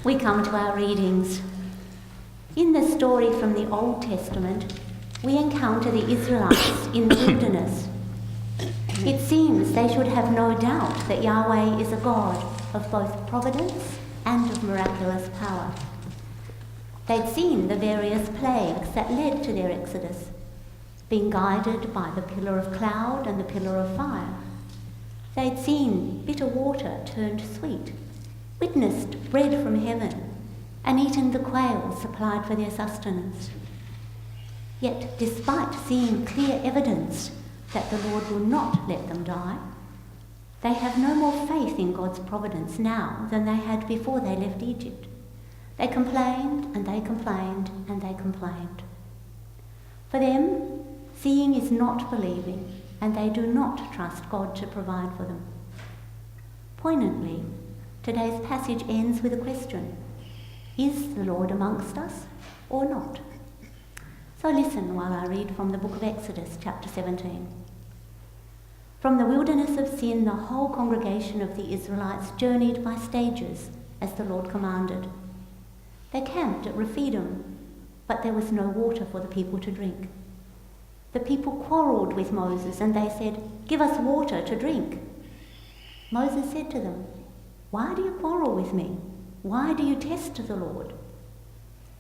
We come to our readings. In the story from the Old Testament, we encounter the Israelites in the wilderness. It seems they should have no doubt that Yahweh is a God of both providence and of miraculous power. They'd seen the various plagues that led to their exodus, being guided by the pillar of cloud and the pillar of fire. They'd seen bitter water turned sweet, witnessed bread from heaven, and eaten the quail supplied for their sustenance. Yet, despite seeing clear evidence that the Lord will not let them die, they have no more faith in God's providence now than they had before they left Egypt. They complained and they complained and they complained. For them, seeing is not believing, and they do not trust God to provide for them. Poignantly, today's passage ends with a question: is the Lord amongst us or not? So listen while I read from the book of Exodus, chapter 17. From the wilderness of sin, the whole congregation of the Israelites journeyed by stages, as the Lord commanded. They camped at Rephidim, but there was no water for the people to drink. The people quarrelled with Moses, and they said, "Give us water to drink." Moses said to them, "Why do you quarrel with me? Why do you test the Lord?"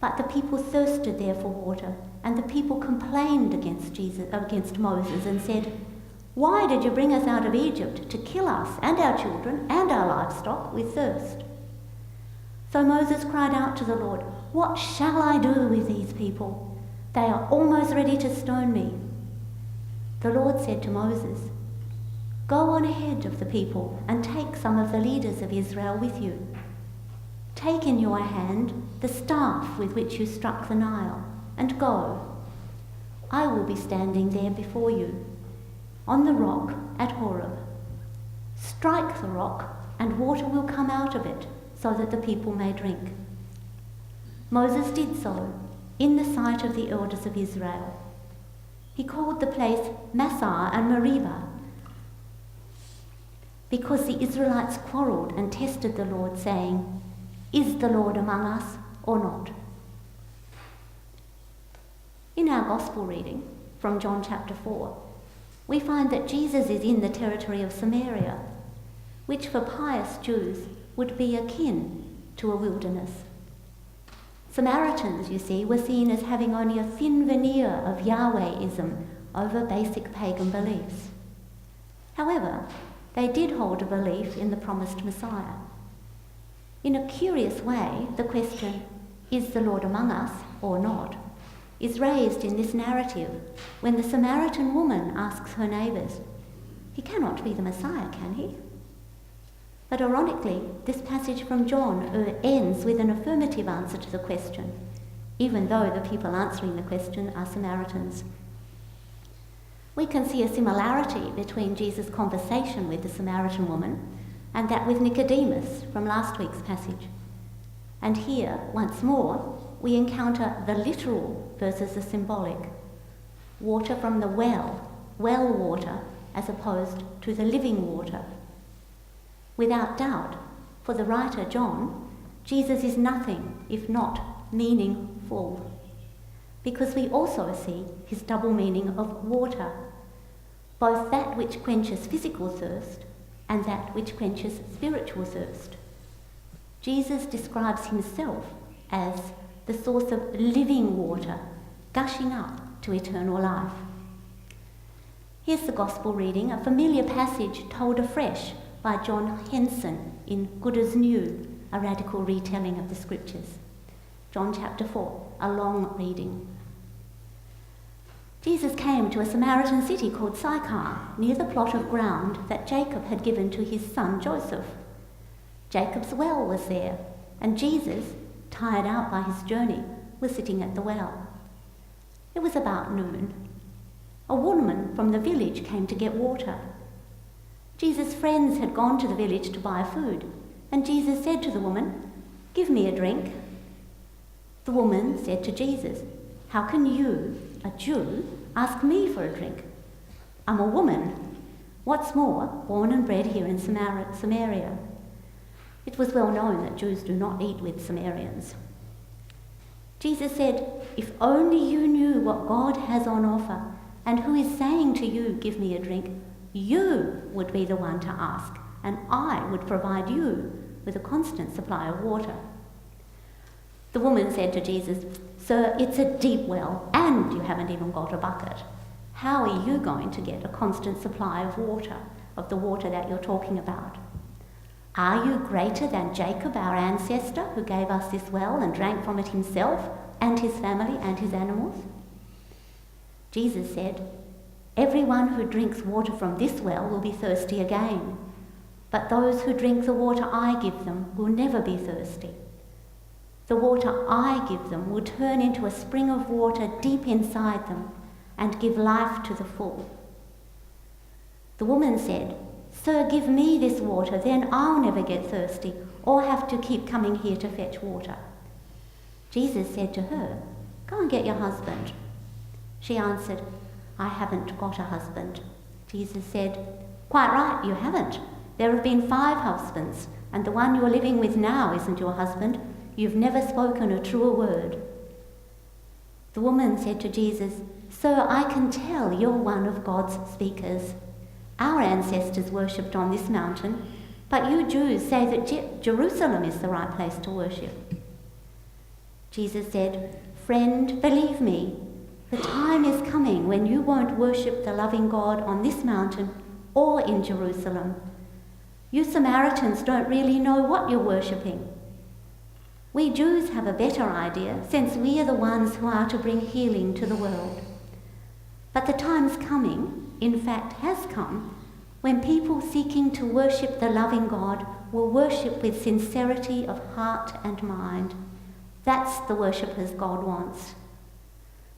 But the people thirsted there for water, and the people complained against Moses and said, "Why did you bring us out of Egypt to kill us and our children and our livestock with thirst?" So Moses cried out to the Lord, "What shall I do with these people? They are almost ready to stone me." The Lord said to Moses, "Go on ahead of the people and take some of the leaders of Israel with you. Take in your hand the staff with which you struck the Nile, and go. I will be standing there before you, on the rock at Horeb. Strike the rock, and water will come out of it, so that the people may drink." Moses did so, in the sight of the elders of Israel. He called the place Massah and Meribah, because the Israelites quarrelled and tested the Lord, saying, "Is the Lord among us or not?" In our Gospel reading from John chapter 4, we find that Jesus is in the territory of Samaria, which for pious Jews would be akin to a wilderness. Samaritans, you see, were seen as having only a thin veneer of Yahwehism over basic pagan beliefs. However, they did hold a belief in the promised Messiah. In a curious way, the question, "Is the Lord among us or not?" is raised in this narrative when the Samaritan woman asks her neighbours, "He cannot be the Messiah, can he?" But ironically, this passage from John ends with an affirmative answer to the question, even though the people answering the question are Samaritans. We can see a similarity between Jesus' conversation with the Samaritan woman and that with Nicodemus from last week's passage. And here, once more, we encounter the literal versus the symbolic. Water from the well water, as opposed to the living water. Without doubt, for the writer John, Jesus is nothing if not meaningful, because we also see his double meaning of water, both that which quenches physical thirst and that which quenches spiritual thirst. Jesus describes himself as the source of living water, gushing up to eternal life. Here's the Gospel reading, a familiar passage told afresh by John Henson in Good as New, a radical retelling of the Scriptures. John chapter 4, a long reading. Jesus came to a Samaritan city called Sychar, near the plot of ground that Jacob had given to his son Joseph. Jacob's well was there, and Jesus, tired out by his journey, was sitting at the well. It was about noon. A woman from the village came to get water. Jesus' friends had gone to the village to buy food, and Jesus said to the woman, "Give me a drink." The woman said to Jesus, "How can you, a Jew, ask me for a drink? I'm a woman. What's more, born and bred here in Samaria." It was well known that Jews do not eat with Samaritans. Jesus said, "If only you knew what God has on offer and who is saying to you, 'Give me a drink,' you would be the one to ask, and I would provide you with a constant supply of water." The woman said to Jesus, "Sir, it's a deep well, and you haven't even got a bucket. How are you going to get a constant supply of water, of the water that you're talking about? Are you greater than Jacob, our ancestor, who gave us this well and drank from it himself and his family and his animals?" Jesus said, "Everyone who drinks water from this well will be thirsty again, but those who drink the water I give them will never be thirsty. The water I give them will turn into a spring of water deep inside them and give life to the full." The woman said, "Sir, give me this water, then I'll never get thirsty or have to keep coming here to fetch water." Jesus said to her, "Go and get your husband." She answered, "I haven't got a husband." Jesus said, "Quite right, you haven't. There have been 5 husbands, and the one you're living with now isn't your husband. You've never spoken a truer word." The woman said to Jesus, "Sir, I can tell you're one of God's speakers. Our ancestors worshipped on this mountain, but you Jews say that Jerusalem is the right place to worship." Jesus said, "Friend, believe me, the time is coming when you won't worship the loving God on this mountain or in Jerusalem. You Samaritans don't really know what you're worshipping. We Jews have a better idea, since we are the ones who are to bring healing to the world. But the time's coming, in fact has come, when people seeking to worship the loving God will worship with sincerity of heart and mind. That's the worshippers God wants.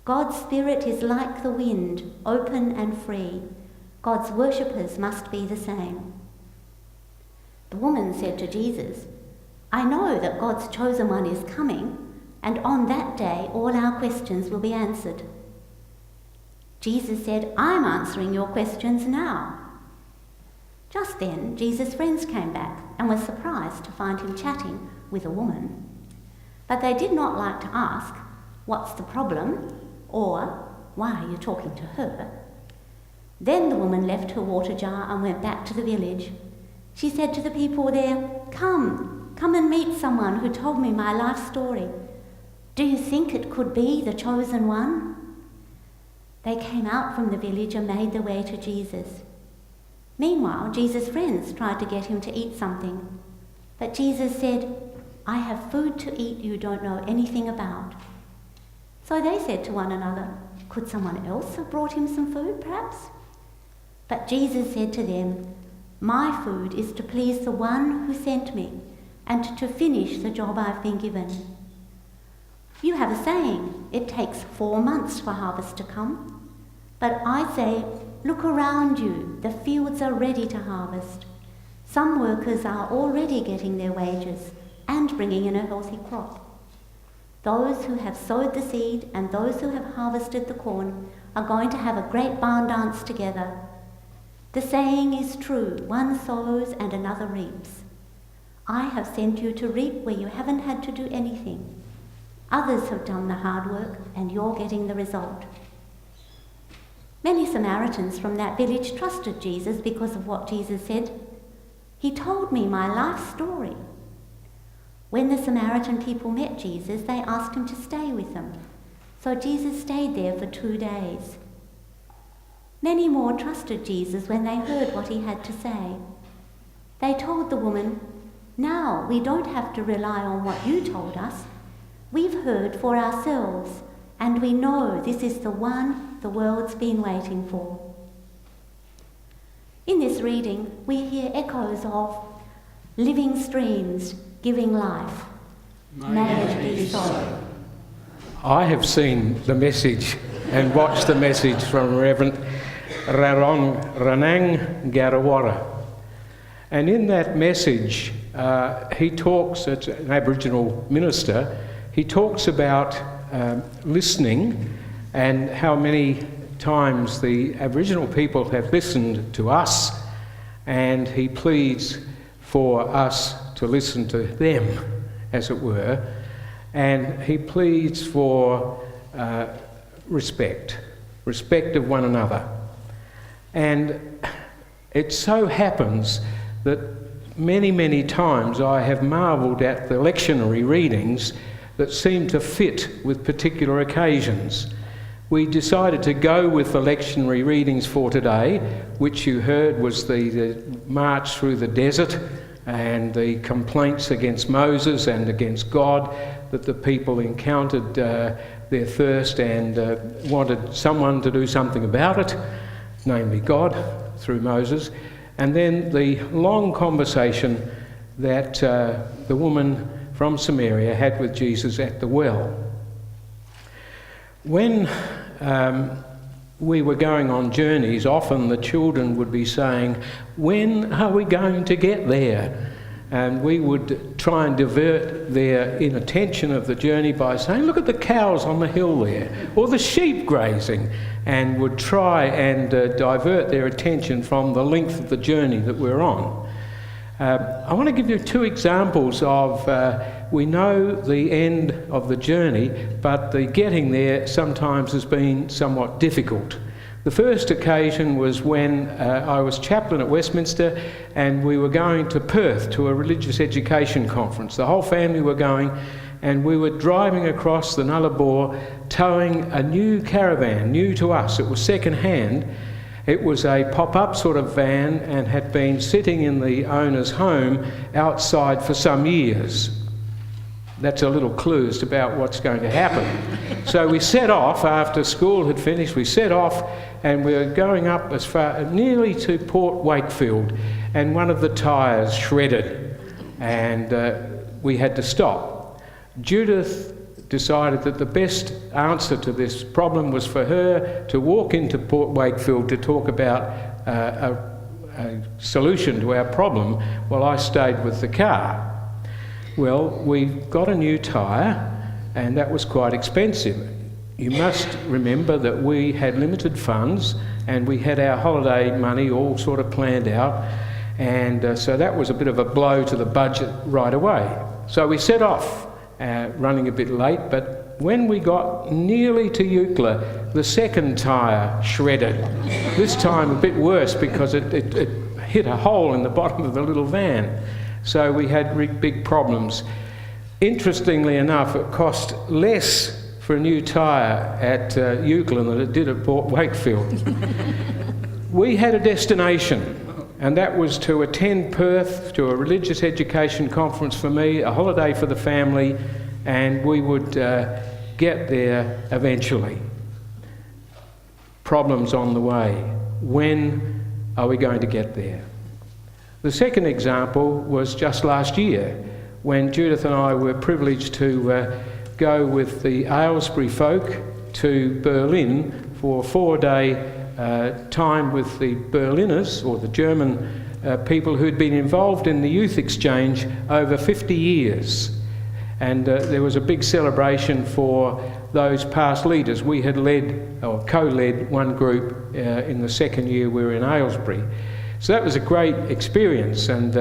God's Spirit is like the wind, open and free. God's worshippers must be the same." The woman said to Jesus, "I know that God's chosen one is coming, and on that day all our questions will be answered." Jesus said, "I'm answering your questions now." Just then, Jesus' friends came back and were surprised to find him chatting with a woman. But they did not like to ask, "What's the problem?" or "Why are you talking to her?" Then the woman left her water jar and went back to the village. She said to the people there, Come and meet someone who told me my life story. Do you think it could be the chosen one?" They came out from the village and made their way to Jesus. Meanwhile, Jesus' friends tried to get him to eat something. But Jesus said, "I have food to eat you don't know anything about." So they said to one another, "Could someone else have brought him some food, perhaps?" But Jesus said to them, "My food is to please the one who sent me and to finish the job I've been given. You have a saying, it takes 4 months for harvest to come. But I say, look around you, the fields are ready to harvest. Some workers are already getting their wages and bringing in a healthy crop. Those who have sowed the seed and those who have harvested the corn are going to have a great barn dance together. The saying is true, one sows and another reaps. I have sent you to reap where you haven't had to do anything. Others have done the hard work and you're getting the result." Many Samaritans from that village trusted Jesus because of what Jesus said. "He told me my life story." When the Samaritan people met Jesus, they asked him to stay with them. So Jesus stayed there for 2 days. Many more trusted Jesus when they heard what he had to say. They told the woman, "Now we don't have to rely on what you told us. We've heard for ourselves, and we know this is the one the world's been waiting for." In this reading, we hear echoes of living streams giving life. May it be so. I have seen the message and watched the message from Reverend Ranang Garawara. And in that message, he talks, it's an Aboriginal minister, he talks about listening and how many times the Aboriginal people have listened to us, and he pleads for us to listen to them, as it were, and he pleads for respect of one another. And it so happens that many, many times I have marvelled at the lectionary readings that seem to fit with particular occasions. We decided to go with the lectionary readings for today, which you heard was the march through the desert and the complaints against Moses and against God, that the people encountered their thirst and wanted someone to do something about it, namely God, through Moses. And then the long conversation that the woman from Samaria had with Jesus at the well. When we were going on journeys, often the children would be saying, "When are we going to get there?" And we would try and divert their inattention of the journey by saying, "Look at the cows on the hill there," or the sheep grazing, and would try and divert their attention from the length of the journey that we're on. I want to give you two examples of, we know the end of the journey, but the getting there sometimes has been somewhat difficult. The first occasion was when I was chaplain at Westminster and we were going to Perth to a religious education conference. The whole family were going, and we were driving across the Nullarbor towing a new caravan, new to us. It was second hand. It was a pop-up sort of van and had been sitting in the owner's home outside for some years. That's a little clue as to about what's going to happen. So we set off after school had finished. We set off and we were going up as far nearly to Port Wakefield, and one of the tyres shredded and we had to stop. Judith decided that the best answer to this problem was for her to walk into Port Wakefield to talk about a solution to our problem while I stayed with the car. Well, we got a new tyre, and that was quite expensive. You must remember that we had limited funds and we had our holiday money all sort of planned out, and so that was a bit of a blow to the budget right away. So we set off, running a bit late, but when we got nearly to Eucla, the second tyre shredded. This time a bit worse because it hit a hole in the bottom of the little van. So we had big problems. Interestingly enough, it cost less for a new tyre at Eucla than it did at Port Wakefield. We had a destination, and that was to attend Perth to a religious education conference for me, a holiday for the family, and we would get there eventually. Problems on the way. When are we going to get there? The second example was just last year, when Judith and I were privileged to go with the Aylesbury folk to Berlin for a 4-day time with the Berliners, or the German people who'd been involved in the youth exchange over 50 years. And there was a big celebration for those past leaders. We had led, or co-led, one group in the second year we were in Aylesbury. So that was a great experience, and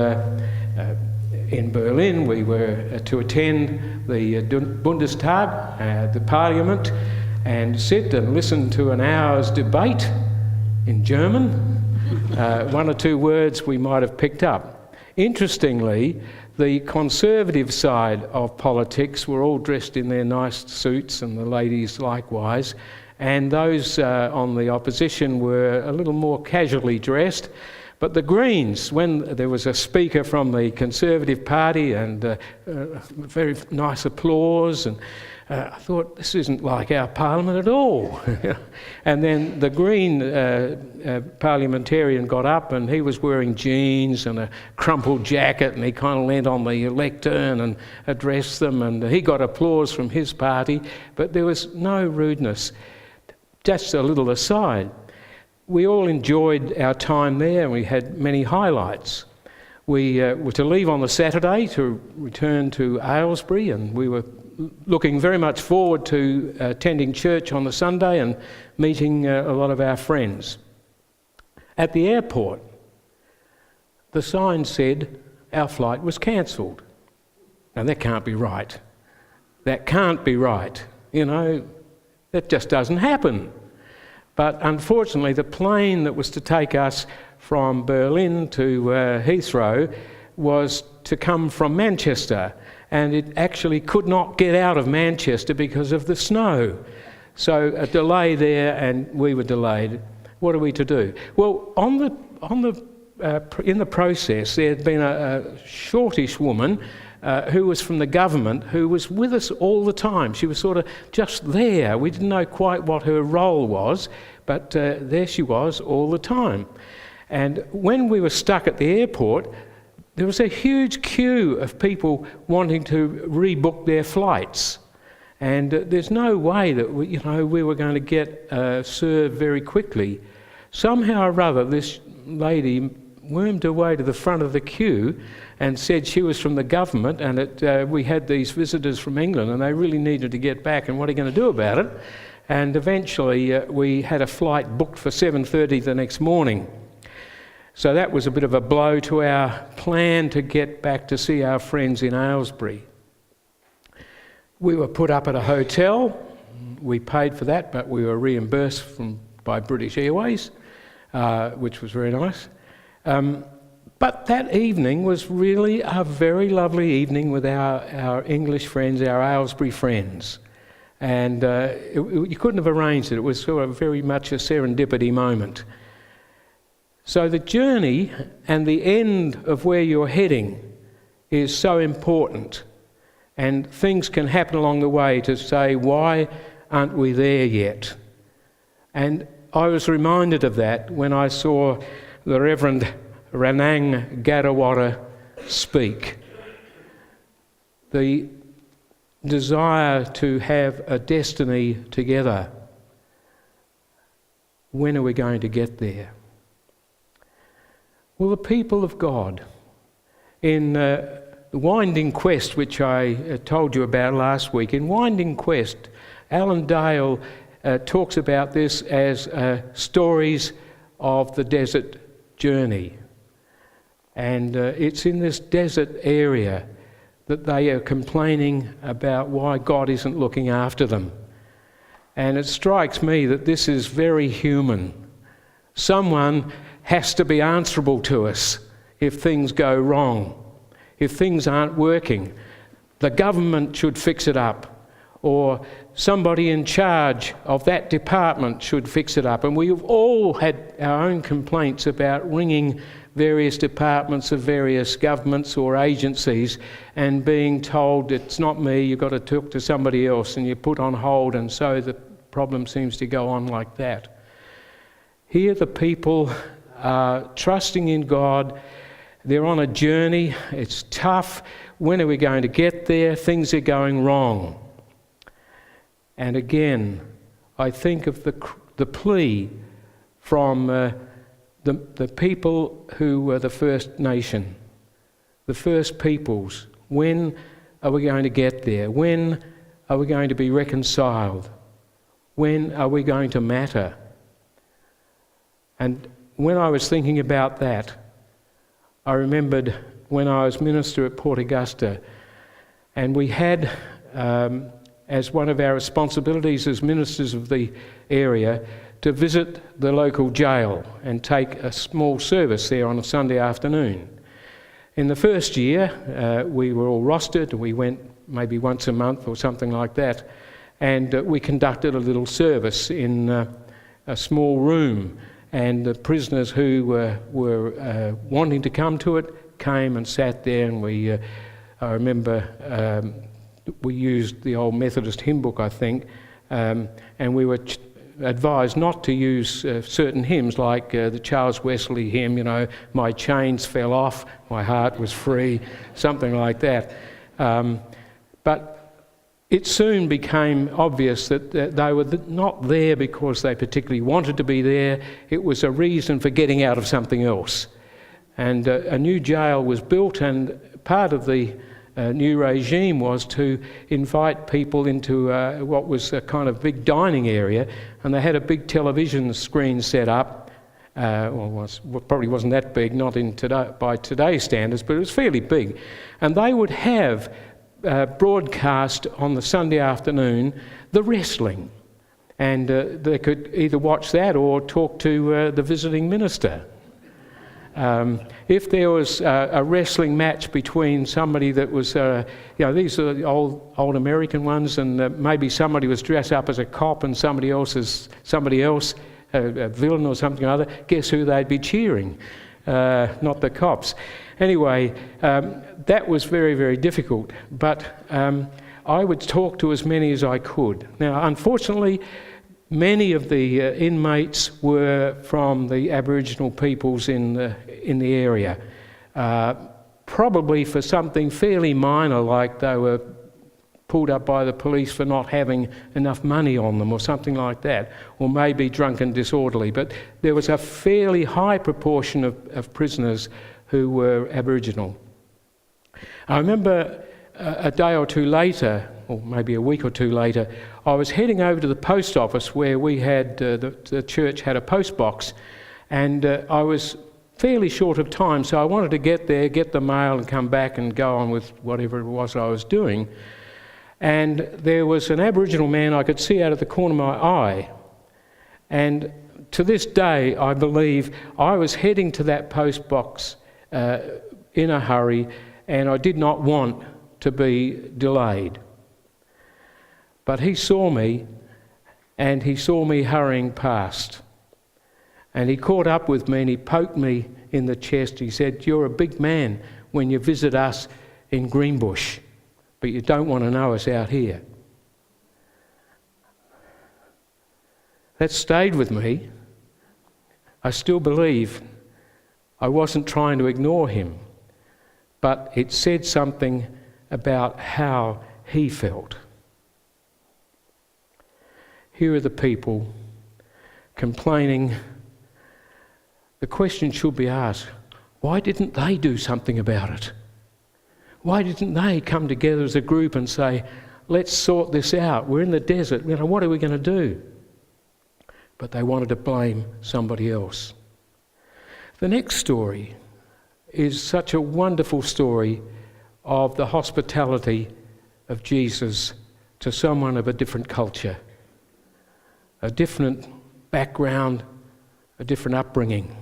in Berlin we were to attend the Bundestag, the parliament, and sit and listen to an hour's debate in German. One or two words we might have picked up. Interestingly, the conservative side of politics were all dressed in their nice suits, and the ladies likewise, and those on the opposition were a little more casually dressed. But the Greens, when there was a speaker from the Conservative Party and very nice applause, and I thought, this isn't like our parliament at all. And then the Green parliamentarian got up, and he was wearing jeans and a crumpled jacket, and he kind of leant on the lectern and addressed them, and he got applause from his party, but there was no rudeness. Just a little aside. We all enjoyed our time there, and we had many highlights. We were to leave on the Saturday to return to Aylesbury, and we were looking very much forward to attending church on the Sunday and meeting a lot of our friends. At the airport, the sign said, our flight was cancelled. Now that can't be right. That can't be right. You know, that just doesn't happen. But unfortunately, the plane that was to take us from Berlin to Heathrow was to come from Manchester, and it actually could not get out of Manchester because of the snow. So a delay there, and we were delayed. What are we to do? Well, in the process, there had been a shortish woman who was from the government, who was with us all the time. She was sort of just there. We didn't know quite what her role was, but there she was all the time. And when we were stuck at the airport, there was a huge queue of people wanting to rebook their flights. And there's no way that we were going to get served very quickly. Somehow or other, this lady wormed her way to the front of the queue and said she was from the government, and that we had these visitors from England and they really needed to get back, and what are you going to do about it? And eventually we had a flight booked for 7:30 the next morning. So that was a bit of a blow to our plan to get back to see our friends in Aylesbury. We were put up at a hotel. We paid for that, but we were reimbursed by British Airways, which was very nice. But that evening was really a very lovely evening with our English friends, our Aylesbury friends. And you couldn't have arranged it. It was sort of very much a serendipity moment. So the journey and the end of where you're heading is so important. And things can happen along the way to say, why aren't we there yet? And I was reminded of that when I saw the Reverend Ranang Garawara speak. The desire to have a destiny together. When are we going to get there? Well, the people of God, in the Winding Quest, which I told you about last week, in Winding Quest, Alan Dale talks about this as stories of the desert journey. And it's in this desert area that they are complaining about why God isn't looking after them. And it strikes me that this is very human. Someone has to be answerable to us if things go wrong, if things aren't working. The government should fix it up, or somebody in charge of that department should fix it up. And we've all had our own complaints about ringing various departments of various governments or agencies and being told, it's not me, you've got to talk to somebody else, and you're put on hold, and so the problem seems to go on like that. Here the people are trusting in God. They're on a journey. It's tough. When are we going to get there? Things are going wrong. And again, I think of the plea from the people who were the First Nation, the First Peoples. When are we going to get there? When are we going to be reconciled? When are we going to matter? And when I was thinking about that, I remembered when I was minister at Port Augusta, and we had, as one of our responsibilities as ministers of the area, to visit the local jail and take a small service there on a Sunday afternoon. In the first year, we were all rostered. We went maybe once a month or something like that, and we conducted a little service in a small room. And the prisoners who were wanting to come to it came and sat there, and I remember we used the old Methodist hymn book, I think, and we were advised not to use certain hymns like the Charles Wesley hymn, my chains fell off, my heart was free, something like that. But it soon became obvious that they were not there because they particularly wanted to be there. It was a reason for getting out of something else. And a new jail was built, and part of the new regime was to invite people into what was a kind of big dining area, and they had a big television screen set up, Probably wasn't that big, not in by today's standards, but it was fairly big. And they would have broadcast on the Sunday afternoon the wrestling. And they could either watch that or talk to the visiting minister. If there was a wrestling match between somebody that was, these are the old American ones, and maybe somebody was dressed up as a cop and somebody else, a villain or something or other, guess who they'd be cheering? Not the cops. Anyway, that was very, very difficult, but I would talk to as many as I could. Now, unfortunately, many of the inmates were from the Aboriginal peoples in the area, probably for something fairly minor, like they were pulled up by the police for not having enough money on them or something like that, or maybe drunk and disorderly. But there was a fairly high proportion of prisoners who were Aboriginal. I remember a day or two later, or maybe a week or two later, I was heading over to the post office where we had, the church had a post box, and I was fairly short of time, so I wanted to get there, get the mail and come back and go on with whatever it was I was doing. And there was an Aboriginal man I could see out of the corner of my eye, and to this day I believe I was heading to that post box in a hurry, and I did not want to be delayed. But he saw me, and he saw me hurrying past. And he caught up with me and he poked me in the chest. He said, "You're a big man when you visit us in Greenbush, but you don't want to know us out here." That stayed with me. I still believe I wasn't trying to ignore him, but it said something about how he felt. Here are the people complaining. The question should be asked, why didn't they do something about it? Why didn't they come together as a group and say, let's sort this out, we're in the desert, what are we going to do? But they wanted to blame somebody else. The next story is such a wonderful story of the hospitality of Jesus to someone of a different culture, a different background, a different upbringing.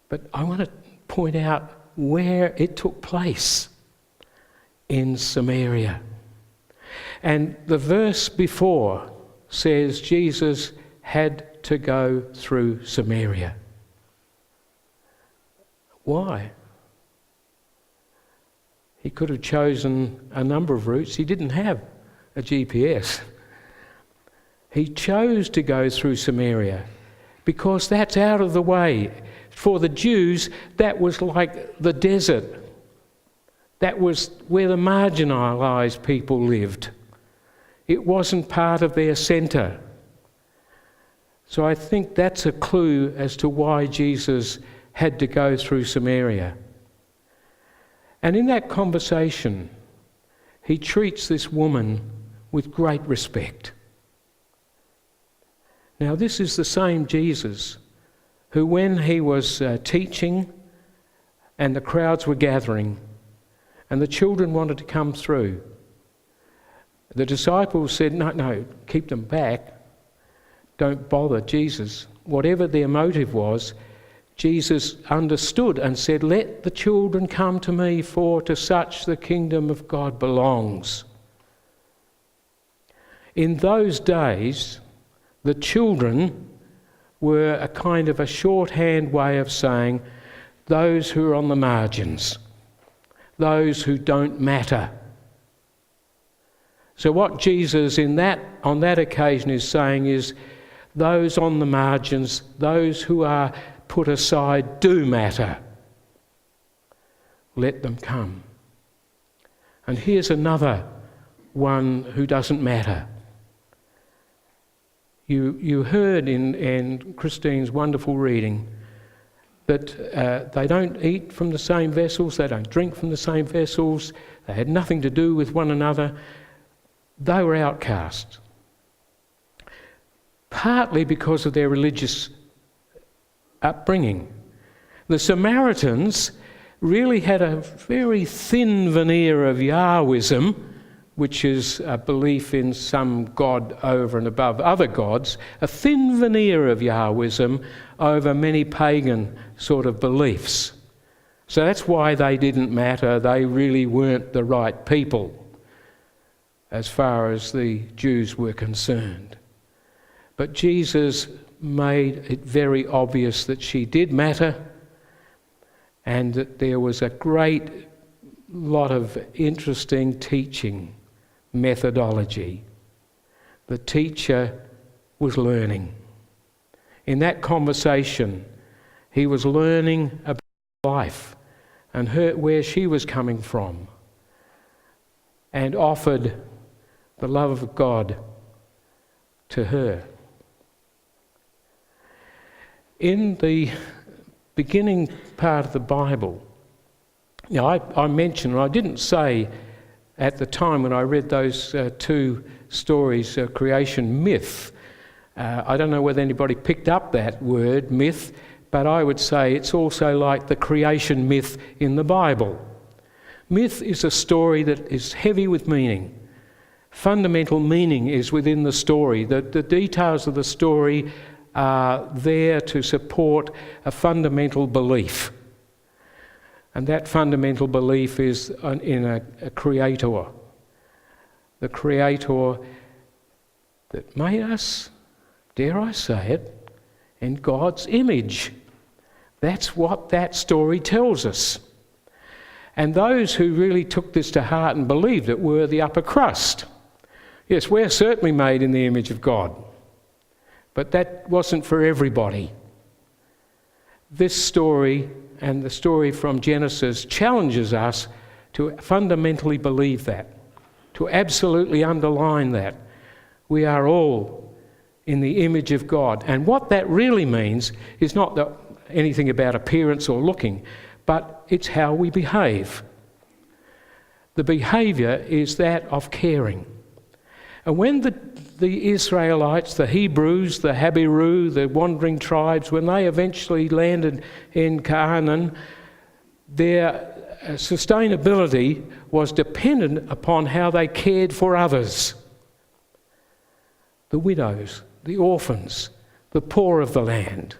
But I want to point out where it took place, in Samaria. And the verse before says Jesus had to go through Samaria. Why? He could have chosen a number of routes. He didn't have a GPS. He chose to go through Samaria because that's out of the way. For the Jews, that was like the desert. That was where the marginalised people lived. It wasn't part of their centre. So I think that's a clue as to why Jesus had to go through Samaria. And in that conversation, he treats this woman with great respect. Now, this is the same Jesus who, when he was teaching and the crowds were gathering and the children wanted to come through, the disciples said, no, keep them back. Don't bother Jesus. Whatever their motive was, Jesus understood and said, let the children come to me, for to such the kingdom of God belongs. In those days, the children were a kind of a shorthand way of saying those who are on the margins, those who don't matter. So what Jesus on that occasion is saying is those on the margins, those who are put aside do matter. Let them come. And here's another one who doesn't matter. You heard in Christine's wonderful reading that they don't eat from the same vessels, they don't drink from the same vessels, they had nothing to do with one another. They were outcast, partly because of their religious upbringing. The Samaritans really had a very thin veneer of Yahwism, which is a belief in some god over and above other gods, a thin veneer of Yahwism over many pagan sort of beliefs. So that's why they didn't matter. They really weren't the right people as far as the Jews were concerned. But Jesus made it very obvious that she did matter, and that there was a great lot of interesting teaching methodology. The teacher was learning. In that conversation, he was learning about life and where she was coming from, and offered the love of God to her. In the beginning part of the Bible, I mentioned, I didn't say at the time when I read those two stories, creation myth. I don't know whether anybody picked up that word, myth, but I would say it's also like the creation myth in the Bible. Myth is a story that is heavy with meaning. Fundamental meaning is within the story. The details of the story are there to support a fundamental belief. And that fundamental belief is in a creator. The creator that made us, dare I say it, in God's image. That's what that story tells us. And those who really took this to heart and believed it were the upper crust. Yes, we're certainly made in the image of God. But that wasn't for everybody. This story and the story from Genesis challenges us to fundamentally believe that, to absolutely underline that. We are all in the image of God. And what that really means is not anything about appearance or looking, but it's how we behave. The behaviour is that of caring. And when the Israelites, the Hebrews, the Habiru, the wandering tribes, when they eventually landed in Canaan, their sustainability was dependent upon how they cared for others. The widows, the orphans, the poor of the land.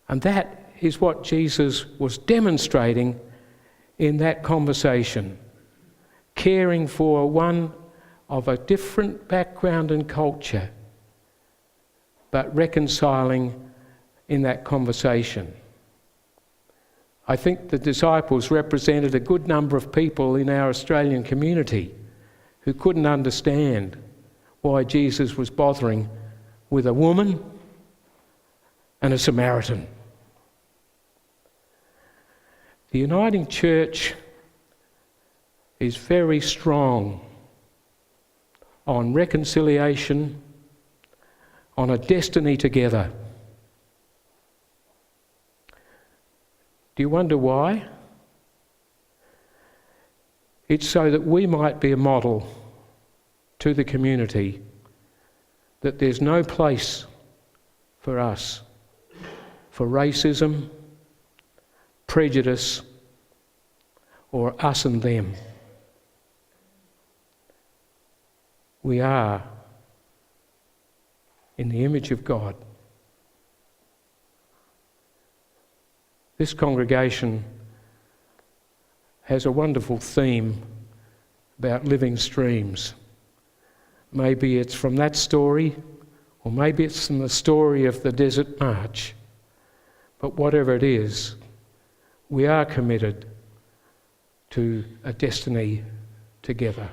And that is what Jesus was demonstrating in that conversation. Caring for one of a different background and culture, but reconciling in that conversation. I think the disciples represented a good number of people in our Australian community who couldn't understand why Jesus was bothering with a woman and a Samaritan. The Uniting Church is very strong on reconciliation, on a destiny together. Do you wonder why? It's so that we might be a model to the community that there's no place for us for racism, prejudice, or us and them. We are in the image of God. This congregation has a wonderful theme about living streams. Maybe it's from that story, or maybe it's from the story of the Desert March. But whatever it is, we are committed to a destiny together.